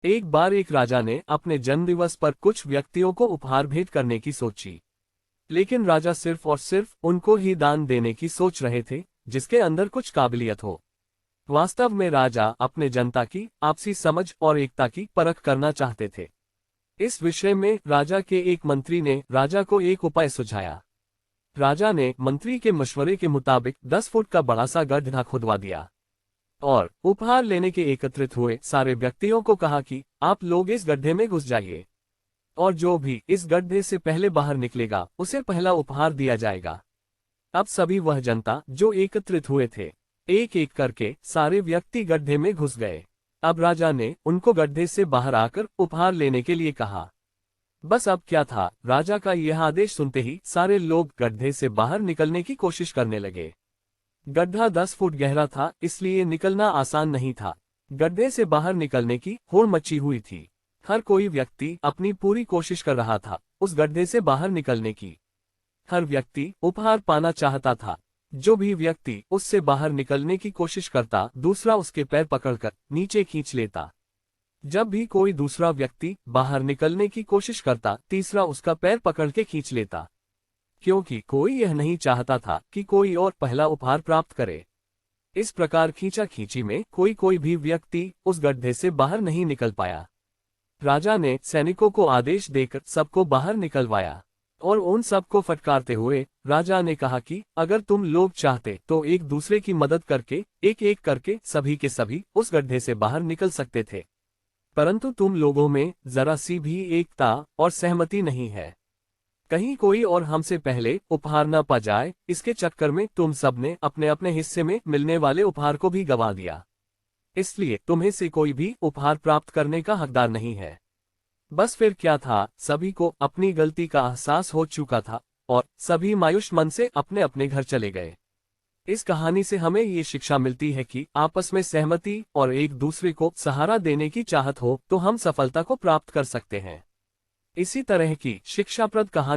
एक बार एक राजा ने अपने जन्मदिवस पर कुछ व्यक्तियों को उपहार भेंट करने की सोची। लेकिन राजा सिर्फ और सिर्फ उनको ही दान देने की सोच रहे थे जिसके अंदर कुछ काबिलियत हो। वास्तव में राजा अपने जनता की आपसी समझ और एकता की परख करना चाहते थे। इस विषय में राजा के एक मंत्री ने राजा को एक उपाय सुझाया। राजा ने मंत्री के मशवरे के मुताबिक 10 फुट का बड़ा सा गड्ढा खुदवा दिया और उपहार लेने के एकत्रित हुए सारे व्यक्तियों को कहा कि आप लोग इस गड्ढे में घुस जाइए और जो भी इस गड्ढे से पहले बाहर निकलेगा उसे पहला उपहार दिया जाएगा। अब सभी वह जनता जो एकत्रित हुए थे एक एक करके सारे व्यक्ति गड्ढे में घुस गए। अब राजा ने उनको गड्ढे से बाहर आकर उपहार लेने के लिए कहा। बस अब क्या था, राजा का यह आदेश सुनते ही सारे लोग गड्ढे से बाहर निकलने की कोशिश करने लगे। गड्ढा 10 फुट गहरा था, इसलिए निकलना आसान नहीं था। गड्ढे से बाहर निकलने की होड़ मची हुई थी। हर कोई व्यक्ति अपनी पूरी कोशिश कर रहा था उस गड्ढे से बाहर निकलने की। हर व्यक्ति उपहार पाना चाहता था। जो भी व्यक्ति उससे बाहर निकलने की कोशिश करता दूसरा उसके पैर पकड़कर नीचे खींच लेता। जब भी कोई दूसरा व्यक्ति बाहर निकलने की कोशिश करता तीसरा उसका पैर पकड़ के खींच लेता, क्योंकि कोई यह नहीं चाहता था कि कोई और पहला उपहार प्राप्त करे। इस प्रकार खींचाखींची में कोई भी व्यक्ति उस गड्ढे से बाहर नहीं निकल पाया। राजा ने सैनिकों को आदेश देकर सबको बाहर निकलवाया और उन सबको फटकारते हुए राजा ने कहा कि अगर तुम लोग चाहते तो एक दूसरे की मदद करके एक एक करके सभी के सभी उस गड्ढे से बाहर निकल सकते थे, परंतु तुम लोगों में जरा सी भी एकता और सहमति नहीं है। कहीं कोई और हमसे पहले उपहार न पा जाए, इसके चक्कर में तुम सबने अपने अपने हिस्से में मिलने वाले उपहार को भी गंवा दिया। इसलिए तुम्हें से कोई भी उपहार प्राप्त करने का हकदार नहीं है। बस फिर क्या था, सभी को अपनी गलती का एहसास हो चुका था और सभी मायूस मन से अपने अपने घर चले गए। इस कहानी से हमें ये शिक्षा मिलती है कि आपस में सहमति और एक दूसरे को सहारा देने की चाहत हो तो हम सफलता को प्राप्त कर सकते हैं। इसी तरह की शिक्षाप्रद कहानी